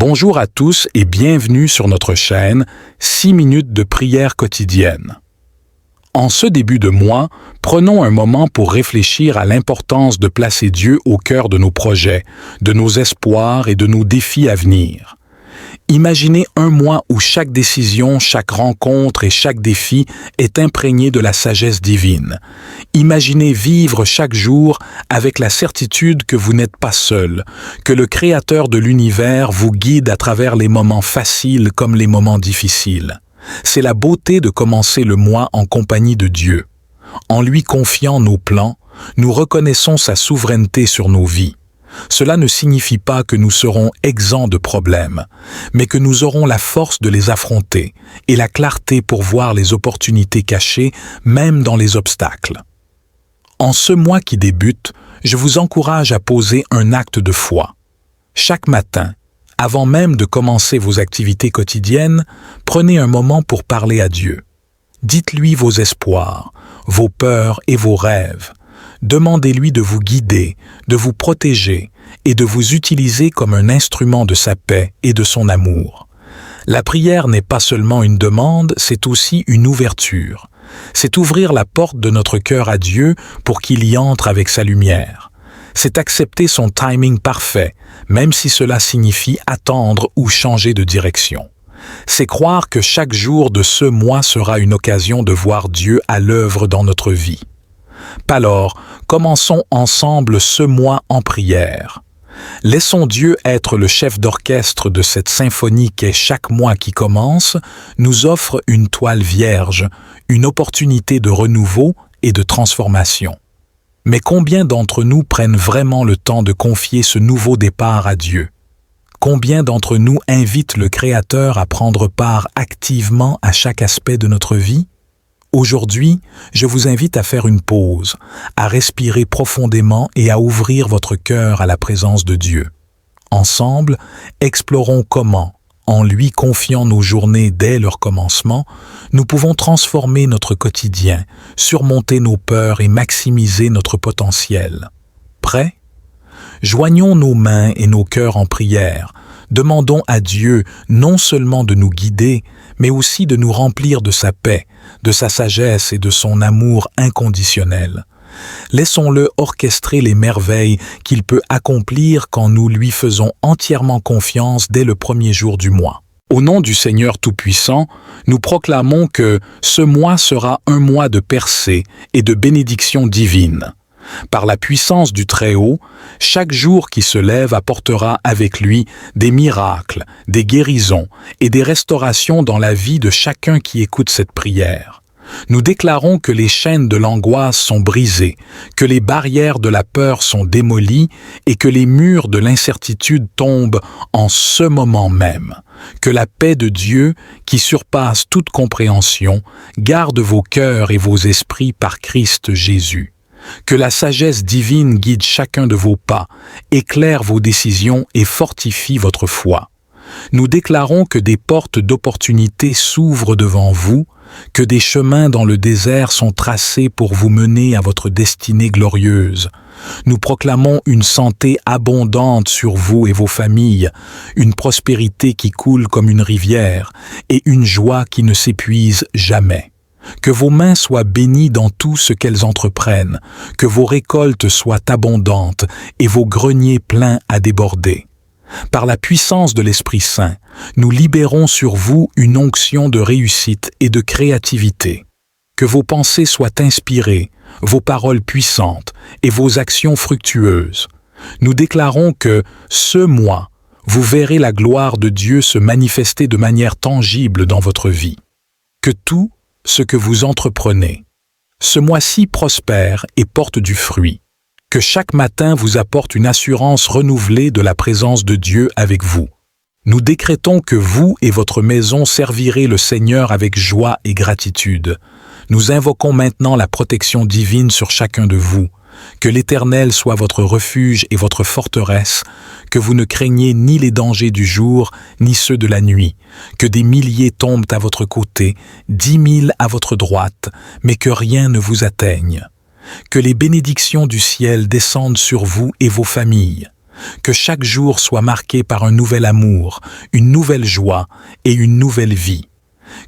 Bonjour à tous et bienvenue sur notre chaîne 6 minutes de prière quotidienne. En ce début de mois, prenons un moment pour réfléchir à l'importance de placer Dieu au cœur de nos projets, de nos espoirs et de nos défis à venir. Imaginez un mois où chaque décision, chaque rencontre et chaque défi est imprégné de la sagesse divine. Imaginez vivre chaque jour avec la certitude que vous n'êtes pas seul, que le Créateur de l'univers vous guide à travers les moments faciles comme les moments difficiles. C'est la beauté de commencer le mois en compagnie de Dieu. En lui confiant nos plans, nous reconnaissons sa souveraineté sur nos vies. Cela ne signifie pas que nous serons exempts de problèmes, mais que nous aurons la force de les affronter et la clarté pour voir les opportunités cachées, même dans les obstacles. En ce mois qui débute, je vous encourage à poser un acte de foi. Chaque matin, avant même de commencer vos activités quotidiennes, prenez un moment pour parler à Dieu. Dites-lui vos espoirs, vos peurs et vos rêves. Demandez-lui de vous guider, de vous protéger et de vous utiliser comme un instrument de sa paix et de son amour. La prière n'est pas seulement une demande, c'est aussi une ouverture. C'est ouvrir la porte de notre cœur à Dieu pour qu'il y entre avec sa lumière. C'est accepter son timing parfait, même si cela signifie attendre ou changer de direction. C'est croire que chaque jour de ce mois sera une occasion de voir Dieu à l'œuvre dans notre vie. Alors, commençons ensemble ce mois en prière. Laissons Dieu être le chef d'orchestre de cette symphonie qu'est chaque mois qui commence, nous offre une toile vierge, une opportunité de renouveau et de transformation. Mais combien d'entre nous prennent vraiment le temps de confier ce nouveau départ à Dieu? Combien d'entre nous invitent le Créateur à prendre part activement à chaque aspect de notre vie? Aujourd'hui, je vous invite à faire une pause, à respirer profondément et à ouvrir votre cœur à la présence de Dieu. Ensemble, explorons comment, en lui confiant nos journées dès leur commencement, nous pouvons transformer notre quotidien, surmonter nos peurs et maximiser notre potentiel. Prêts? Joignons nos mains et nos cœurs en prière. Demandons à Dieu non seulement de nous guider, mais aussi de nous remplir de sa paix, de sa sagesse et de son amour inconditionnel. Laissons-le orchestrer les merveilles qu'il peut accomplir quand nous lui faisons entièrement confiance dès le premier jour du mois. Au nom du Seigneur Tout-Puissant, nous proclamons que ce mois sera un mois de percée et de bénédiction divine. Par la puissance du Très-Haut, chaque jour qui se lève apportera avec lui des miracles, des guérisons et des restaurations dans la vie de chacun qui écoute cette prière. Nous déclarons que les chaînes de l'angoisse sont brisées, que les barrières de la peur sont démolies et que les murs de l'incertitude tombent en ce moment même. Que la paix de Dieu, qui surpasse toute compréhension, garde vos cœurs et vos esprits par Christ Jésus. Que la sagesse divine guide chacun de vos pas, éclaire vos décisions et fortifie votre foi. Nous déclarons que des portes d'opportunité s'ouvrent devant vous, que des chemins dans le désert sont tracés pour vous mener à votre destinée glorieuse. Nous proclamons une santé abondante sur vous et vos familles, une prospérité qui coule comme une rivière et une joie qui ne s'épuise jamais. Que vos mains soient bénies dans tout ce qu'elles entreprennent, que vos récoltes soient abondantes et vos greniers pleins à déborder. Par la puissance de l'Esprit Saint, nous libérons sur vous une onction de réussite et de créativité. Que vos pensées soient inspirées, vos paroles puissantes et vos actions fructueuses. Nous déclarons que, ce mois, vous verrez la gloire de Dieu se manifester de manière tangible dans votre vie. Que tout ce que vous entreprenez, ce mois-ci prospère et porte du fruit. Que chaque matin vous apporte une assurance renouvelée de la présence de Dieu avec vous. Nous décrétons que vous et votre maison servirez le Seigneur avec joie et gratitude. Nous invoquons maintenant la protection divine sur chacun de vous. Que l'Éternel soit votre refuge et votre forteresse, que vous ne craignez ni les dangers du jour, ni ceux de la nuit, que des milliers tombent à votre côté, 10 000 à votre droite, mais que rien ne vous atteigne. Que les bénédictions du ciel descendent sur vous et vos familles. Que chaque jour soit marqué par un nouvel amour, une nouvelle joie et une nouvelle vie.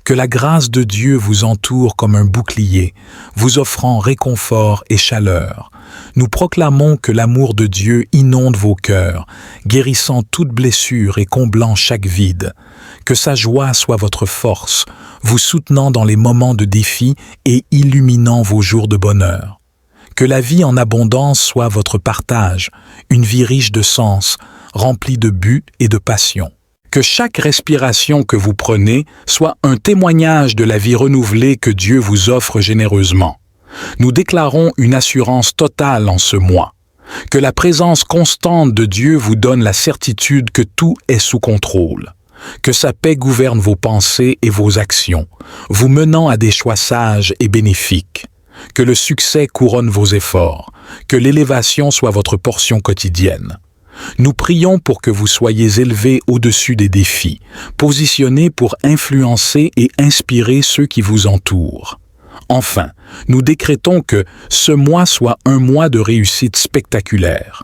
Que la grâce de Dieu vous entoure comme un bouclier, vous offrant réconfort et chaleur. Nous proclamons que l'amour de Dieu inonde vos cœurs, guérissant toute blessure et comblant chaque vide. Que sa joie soit votre force, vous soutenant dans les moments de défi et illuminant vos jours de bonheur. Que la vie en abondance soit votre partage, une vie riche de sens, remplie de buts et de passion. Que chaque respiration que vous prenez soit un témoignage de la vie renouvelée que Dieu vous offre généreusement. Nous déclarons une assurance totale en ce mois. Que la présence constante de Dieu vous donne la certitude que tout est sous contrôle. Que sa paix gouverne vos pensées et vos actions, vous menant à des choix sages et bénéfiques. Que le succès couronne vos efforts, que l'élévation soit votre portion quotidienne. Nous prions pour que vous soyez élevés au-dessus des défis, positionnés pour influencer et inspirer ceux qui vous entourent. Enfin, nous décrétons que ce mois soit un mois de réussite spectaculaire.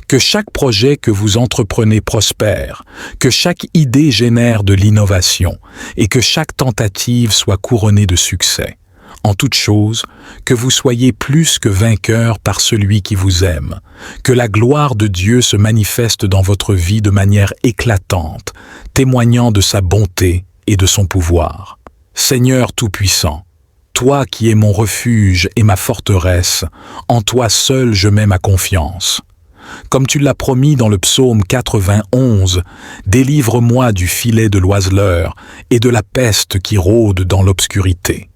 Que chaque projet que vous entreprenez prospère, que chaque idée génère de l'innovation et que chaque tentative soit couronnée de succès. En toute chose, que vous soyez plus que vainqueurs par celui qui vous aime, que la gloire de Dieu se manifeste dans votre vie de manière éclatante, témoignant de sa bonté et de son pouvoir. Seigneur Tout-Puissant, toi qui es mon refuge et ma forteresse, en toi seul je mets ma confiance. Comme tu l'as promis dans le psaume 91, délivre-moi du filet de l'oiseleur et de la peste qui rôde dans l'obscurité.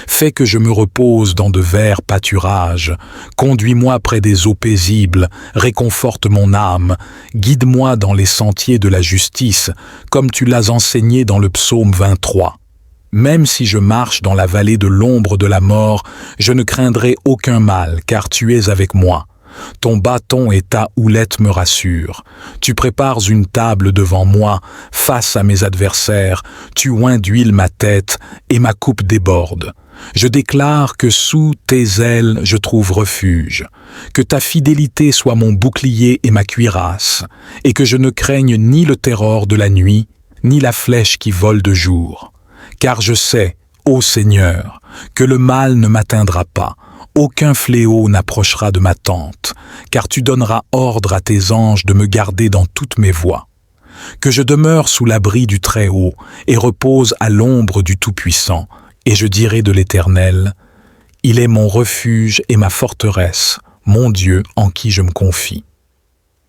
Fais que je me repose dans de verts pâturages, conduis-moi près des eaux paisibles, réconforte mon âme, guide-moi dans les sentiers de la justice, comme tu l'as enseigné dans le psaume 23. Même si je marche dans la vallée de l'ombre de la mort, je ne craindrai aucun mal, car tu es avec moi. Ton bâton et ta houlette me rassurent. Tu prépares une table devant moi, face à mes adversaires, tu oins d'huile ma tête, et ma coupe déborde. Je déclare que sous tes ailes je trouve refuge, que ta fidélité soit mon bouclier et ma cuirasse, et que je ne craigne ni le terror de la nuit, ni la flèche qui vole de jour. Car je sais, ô Seigneur, que le mal ne m'atteindra pas, aucun fléau n'approchera de ma tente, car tu donneras ordre à tes anges de me garder dans toutes mes voies. Que je demeure sous l'abri du Très-Haut et repose à l'ombre du Tout-Puissant, et je dirai de l'Éternel, « Il est mon refuge et ma forteresse, mon Dieu en qui je me confie. »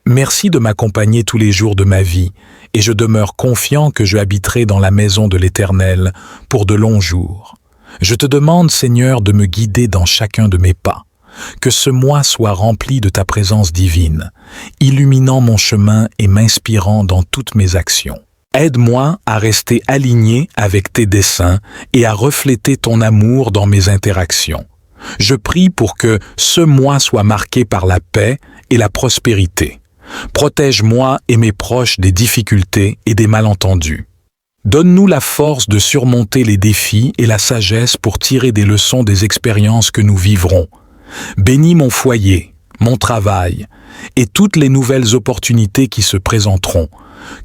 Merci de m'accompagner tous les jours de ma vie, et je demeure confiant que je habiterai dans la maison de l'Éternel pour de longs jours. Je te demande, Seigneur, de me guider dans chacun de mes pas, que ce mois soit rempli de ta présence divine, illuminant mon chemin et m'inspirant dans toutes mes actions. Aide-moi à rester aligné avec tes desseins et à refléter ton amour dans mes interactions. Je prie pour que ce mois soit marqué par la paix et la prospérité. Protège-moi et mes proches des difficultés et des malentendus. Donne-nous la force de surmonter les défis et la sagesse pour tirer des leçons des expériences que nous vivrons. Bénis mon foyer, mon travail et toutes les nouvelles opportunités qui se présenteront.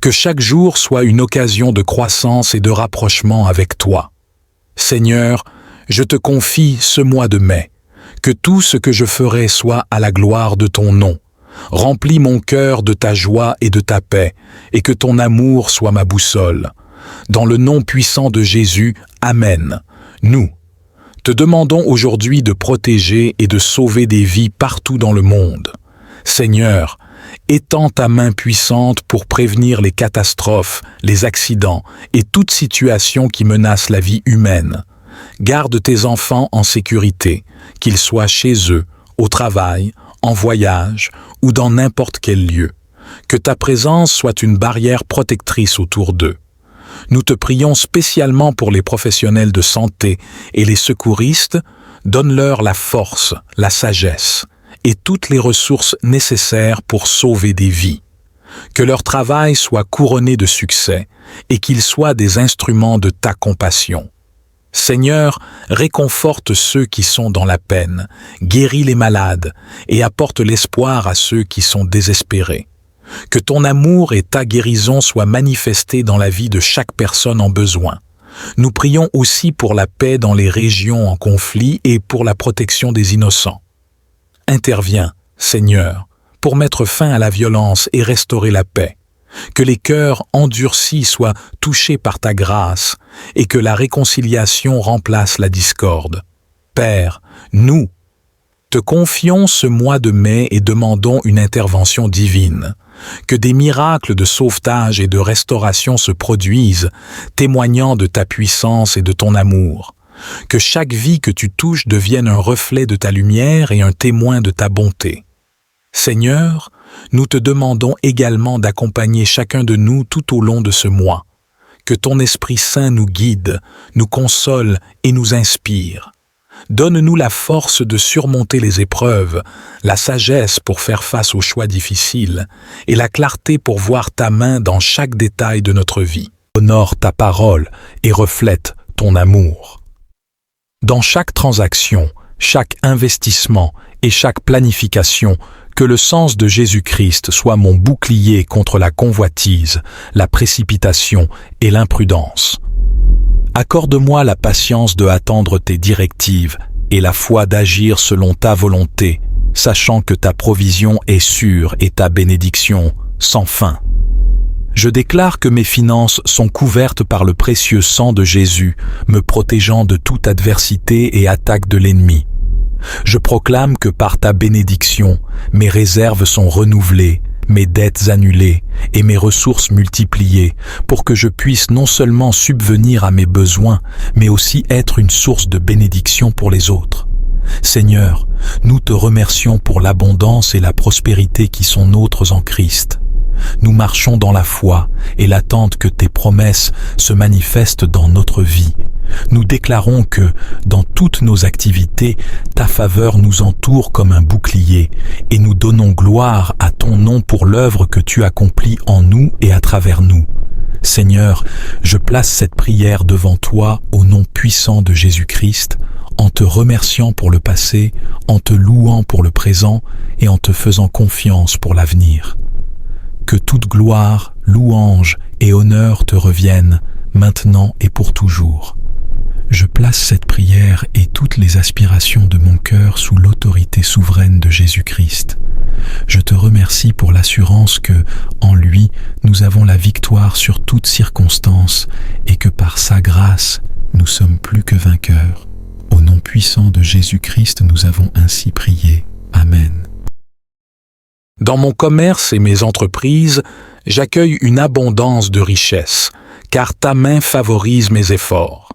Que chaque jour soit une occasion de croissance et de rapprochement avec toi. Seigneur, je te confie ce mois de mai. Que tout ce que je ferai soit à la gloire de ton nom. Remplis mon cœur de ta joie et de ta paix, et que ton amour soit ma boussole. Dans le nom puissant de Jésus, Amen. Nous te demandons aujourd'hui de protéger et de sauver des vies partout dans le monde. Seigneur, étends ta main puissante pour prévenir les catastrophes, les accidents et toute situation qui menace la vie humaine. Garde tes enfants en sécurité, qu'ils soient chez eux, au travail, en voyage ou dans n'importe quel lieu. Que ta présence soit une barrière protectrice autour d'eux. Nous te prions spécialement pour les professionnels de santé et les secouristes, donne-leur la force, la sagesse et toutes les ressources nécessaires pour sauver des vies. Que leur travail soit couronné de succès et qu'ils soient des instruments de ta compassion. Seigneur, réconforte ceux qui sont dans la peine, guéris les malades et apporte l'espoir à ceux qui sont désespérés. Que ton amour et ta guérison soient manifestés dans la vie de chaque personne en besoin. Nous prions aussi pour la paix dans les régions en conflit et pour la protection des innocents. Interviens, Seigneur, pour mettre fin à la violence et restaurer la paix. Que les cœurs endurcis soient touchés par ta grâce et que la réconciliation remplace la discorde. Père, nous te confions ce mois de mai et demandons une intervention divine. Que des miracles de sauvetage et de restauration se produisent, témoignant de ta puissance et de ton amour. Que chaque vie que tu touches devienne un reflet de ta lumière et un témoin de ta bonté. Seigneur, nous te demandons également d'accompagner chacun de nous tout au long de ce mois. Que ton Esprit Saint nous guide, nous console et nous inspire. Donne-nous la force de surmonter les épreuves, la sagesse pour faire face aux choix difficiles et la clarté pour voir ta main dans chaque détail de notre vie. Honore ta parole et reflète ton amour. Dans chaque transaction, chaque investissement et chaque planification, que le sens de Jésus-Christ soit mon bouclier contre la convoitise, la précipitation et l'imprudence. Accorde-moi la patience de attendre tes directives et la foi d'agir selon ta volonté, sachant que ta provision est sûre et ta bénédiction sans fin. Je déclare que mes finances sont couvertes par le précieux sang de Jésus, me protégeant de toute adversité et attaque de l'ennemi. Je proclame que par ta bénédiction, mes réserves sont renouvelées, mes dettes annulées et mes ressources multipliées, pour que je puisse non seulement subvenir à mes besoins, mais aussi être une source de bénédiction pour les autres. Seigneur, nous te remercions pour l'abondance et la prospérité qui sont nôtres en Christ. Nous marchons dans la foi et l'attente que tes promesses se manifestent dans notre vie. Nous déclarons que, dans toutes nos activités, ta faveur nous entoure comme un bouclier et nous donnons gloire à ton nom pour l'œuvre que tu accomplis en nous et à travers nous. Seigneur, je place cette prière devant toi au nom puissant de Jésus-Christ, en te remerciant pour le passé, en te louant pour le présent et en te faisant confiance pour l'avenir. Que toute gloire, louange et honneur te reviennent, maintenant et pour toujours. Je place cette prière et toutes les aspirations de mon cœur sous l'autorité souveraine de Jésus-Christ. Je te remercie pour l'assurance que, en lui, nous avons la victoire sur toutes circonstances et que par sa grâce, nous sommes plus que vainqueurs. Au nom puissant de Jésus-Christ, nous avons ainsi prié. Amen. Dans mon commerce et mes entreprises, j'accueille une abondance de richesses, car ta main favorise mes efforts.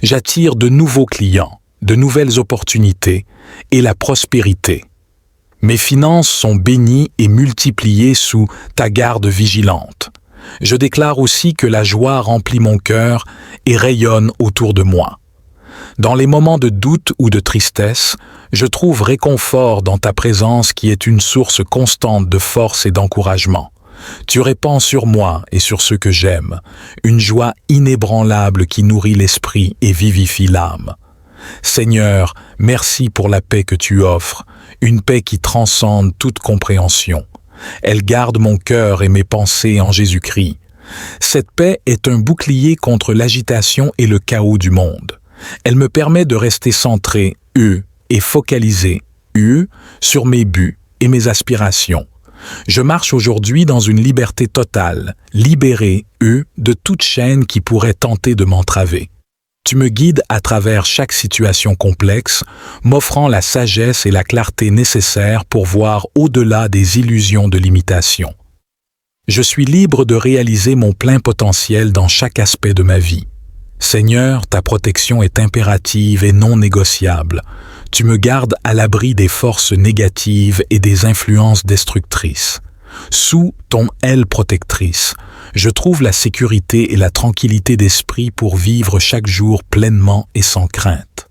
J'attire de nouveaux clients, de nouvelles opportunités et la prospérité. Mes finances sont bénies et multipliées sous ta garde vigilante. Je déclare aussi que la joie remplit mon cœur et rayonne autour de moi. Dans les moments de doute ou de tristesse, je trouve réconfort dans ta présence qui est une source constante de force et d'encouragement. Tu répands sur moi et sur ceux que j'aime, une joie inébranlable qui nourrit l'esprit et vivifie l'âme. Seigneur, merci pour la paix que tu offres, une paix qui transcende toute compréhension. Elle garde mon cœur et mes pensées en Jésus-Christ. Cette paix est un bouclier contre l'agitation et le chaos du monde. Elle me permet de rester centré, et focalisé, sur mes buts et mes aspirations. Je marche aujourd'hui dans une liberté totale, libéré, de toute chaîne qui pourrait tenter de m'entraver. Tu me guides à travers chaque situation complexe, m'offrant la sagesse et la clarté nécessaires pour voir au-delà des illusions de l'imitation. Je suis libre de réaliser mon plein potentiel dans chaque aspect de ma vie. Seigneur, ta protection est impérative et non négociable. Tu me gardes à l'abri des forces négatives et des influences destructrices. Sous ton aile protectrice, je trouve la sécurité et la tranquillité d'esprit pour vivre chaque jour pleinement et sans crainte.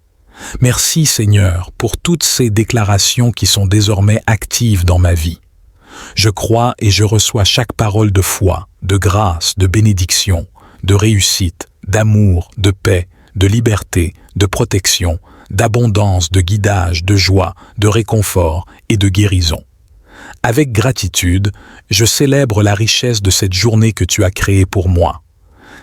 Merci Seigneur pour toutes ces déclarations qui sont désormais actives dans ma vie. Je crois et je reçois chaque parole de foi, de grâce, de bénédiction, de réussite, d'amour, de paix, de liberté, de protection, d'abondance, de guidage, de joie, de réconfort et de guérison. Avec gratitude, je célèbre la richesse de cette journée que tu as créée pour moi.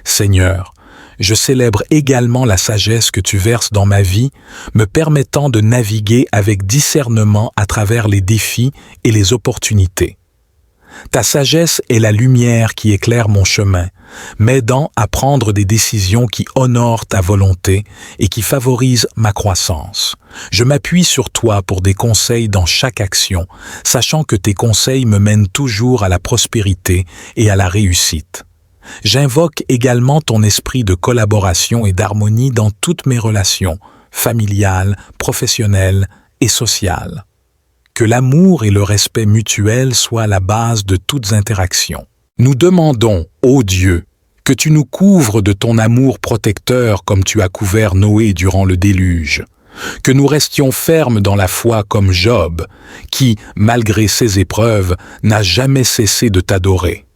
Seigneur, je célèbre également la sagesse que tu verses dans ma vie, me permettant de naviguer avec discernement à travers les défis et les opportunités. Ta sagesse est la lumière qui éclaire mon chemin, m'aidant à prendre des décisions qui honorent ta volonté et qui favorisent ma croissance. Je m'appuie sur toi pour des conseils dans chaque action, sachant que tes conseils me mènent toujours à la prospérité et à la réussite. J'invoque également ton esprit de collaboration et d'harmonie dans toutes mes relations, familiales, professionnelles et sociales. Que l'amour et le respect mutuel soient la base de toutes interactions. Nous demandons, ô Dieu, que tu nous couvres de ton amour protecteur comme tu as couvert Noé durant le déluge, que nous restions fermes dans la foi comme Job, qui, malgré ses épreuves, n'a jamais cessé de t'adorer.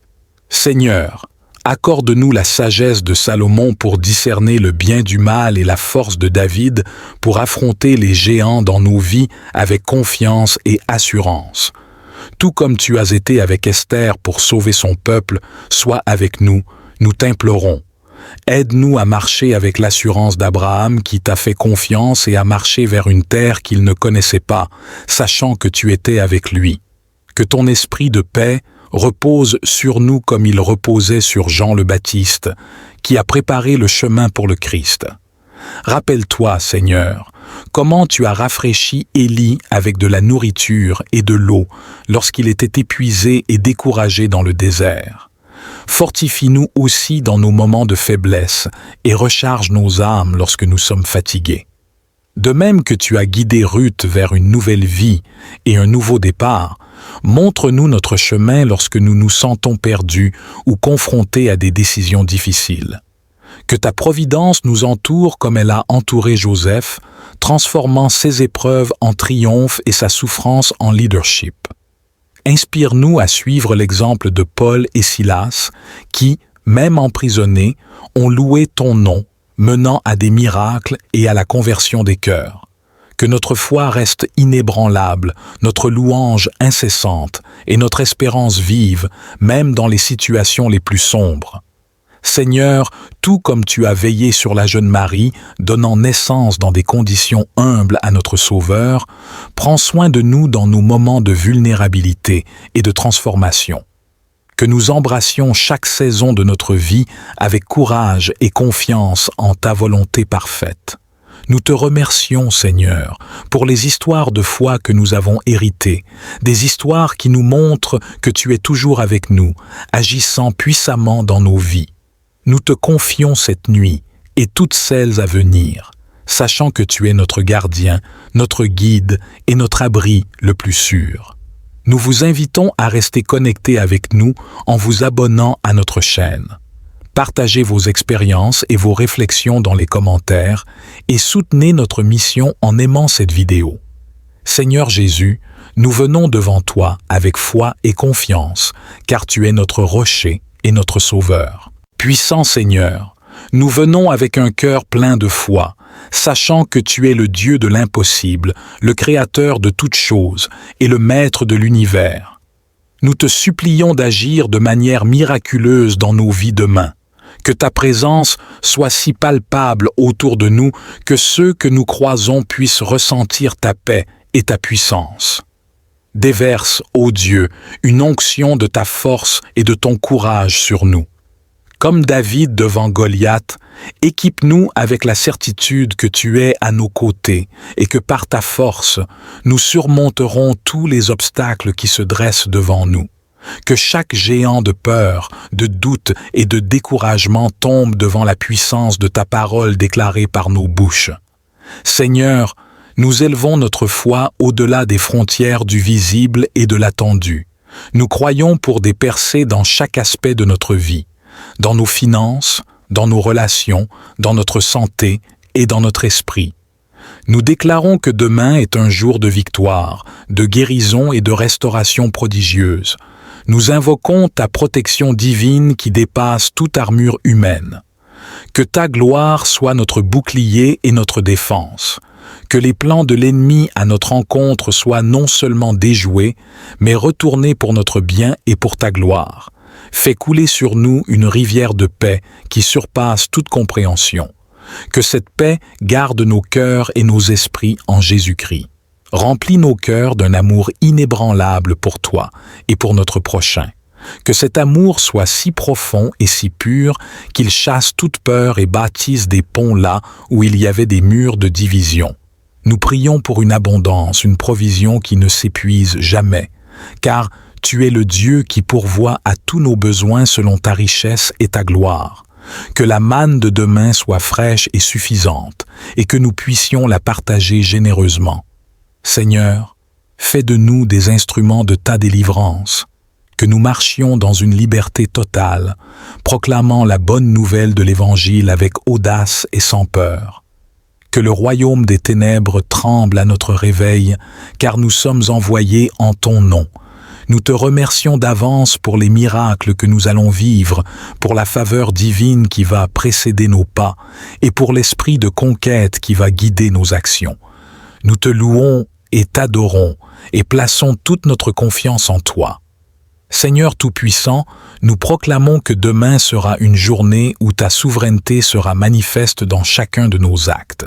Seigneur, accorde-nous la sagesse de Salomon pour discerner le bien du mal et la force de David pour affronter les géants dans nos vies avec confiance et assurance. Tout comme tu as été avec Esther pour sauver son peuple, sois avec nous, nous t'implorons. Aide-nous à marcher avec l'assurance d'Abraham qui t'a fait confiance et à marcher vers une terre qu'il ne connaissait pas, sachant que tu étais avec lui. Que ton esprit de paix repose sur nous comme il reposait sur Jean le Baptiste, qui a préparé le chemin pour le Christ. Rappelle-toi, Seigneur, comment tu as rafraîchi Élie avec de la nourriture et de l'eau lorsqu'il était épuisé et découragé dans le désert. Fortifie-nous aussi dans nos moments de faiblesse et recharge nos âmes lorsque nous sommes fatigués. De même que tu as guidé Ruth vers une nouvelle vie et un nouveau départ, montre-nous notre chemin lorsque nous nous sentons perdus ou confrontés à des décisions difficiles. Que ta providence nous entoure comme elle a entouré Joseph, transformant ses épreuves en triomphe et sa souffrance en leadership. Inspire-nous à suivre l'exemple de Paul et Silas qui, même emprisonnés, ont loué ton nom, menant à des miracles et à la conversion des cœurs. Que notre foi reste inébranlable, notre louange incessante et notre espérance vive, même dans les situations les plus sombres. Seigneur, tout comme tu as veillé sur la jeune Marie, donnant naissance dans des conditions humbles à notre Sauveur, prends soin de nous dans nos moments de vulnérabilité et de transformation. Que nous embrassions chaque saison de notre vie avec courage et confiance en ta volonté parfaite. Nous te remercions, Seigneur, pour les histoires de foi que nous avons héritées, des histoires qui nous montrent que tu es toujours avec nous, agissant puissamment dans nos vies. Nous te confions cette nuit et toutes celles à venir, sachant que tu es notre gardien, notre guide et notre abri le plus sûr. Nous vous invitons à rester connectés avec nous en vous abonnant à notre chaîne. Partagez vos expériences et vos réflexions dans les commentaires et soutenez notre mission en aimant cette vidéo. Seigneur Jésus, nous venons devant toi avec foi et confiance, car tu es notre rocher et notre sauveur. Puissant Seigneur, nous venons avec un cœur plein de foi, sachant que tu es le Dieu de l'impossible, le Créateur de toutes choses et le Maître de l'univers. Nous te supplions d'agir de manière miraculeuse dans nos vies demain. Que ta présence soit si palpable autour de nous que ceux que nous croisons puissent ressentir ta paix et ta puissance. Déverse, ô Dieu, une onction de ta force et de ton courage sur nous. Comme David devant Goliath, équipe-nous avec la certitude que tu es à nos côtés et que par ta force, nous surmonterons tous les obstacles qui se dressent devant nous. Que chaque géant de peur, de doute et de découragement tombe devant la puissance de ta parole déclarée par nos bouches. Seigneur, nous élevons notre foi au-delà des frontières du visible et de l'attendu. Nous croyons pour des percées dans chaque aspect de notre vie, dans nos finances, dans nos relations, dans notre santé et dans notre esprit. Nous déclarons que demain est un jour de victoire, de guérison et de restauration prodigieuse. Nous invoquons ta protection divine qui dépasse toute armure humaine. Que ta gloire soit notre bouclier et notre défense. Que les plans de l'ennemi à notre encontre soient non seulement déjoués, mais retournés pour notre bien et pour ta gloire. Fais couler sur nous une rivière de paix qui surpasse toute compréhension. Que cette paix garde nos cœurs et nos esprits en Jésus-Christ. Remplis nos cœurs d'un amour inébranlable pour toi et pour notre prochain. Que cet amour soit si profond et si pur qu'il chasse toute peur et bâtisse des ponts là où il y avait des murs de division. Nous prions pour une abondance, une provision qui ne s'épuise jamais, car tu es le Dieu qui pourvoit à tous nos besoins selon ta richesse et ta gloire. Que la manne de demain soit fraîche et suffisante, et que nous puissions la partager généreusement. Seigneur, fais de nous des instruments de ta délivrance, que nous marchions dans une liberté totale, proclamant la bonne nouvelle de l'Évangile avec audace et sans peur. Que le royaume des ténèbres tremble à notre réveil, car nous sommes envoyés en ton nom. Nous te remercions d'avance pour les miracles que nous allons vivre, pour la faveur divine qui va précéder nos pas, et pour l'esprit de conquête qui va guider nos actions. Nous te louons et t'adorons, et plaçons toute notre confiance en toi. Seigneur Tout-Puissant, nous proclamons que demain sera une journée où ta souveraineté sera manifeste dans chacun de nos actes.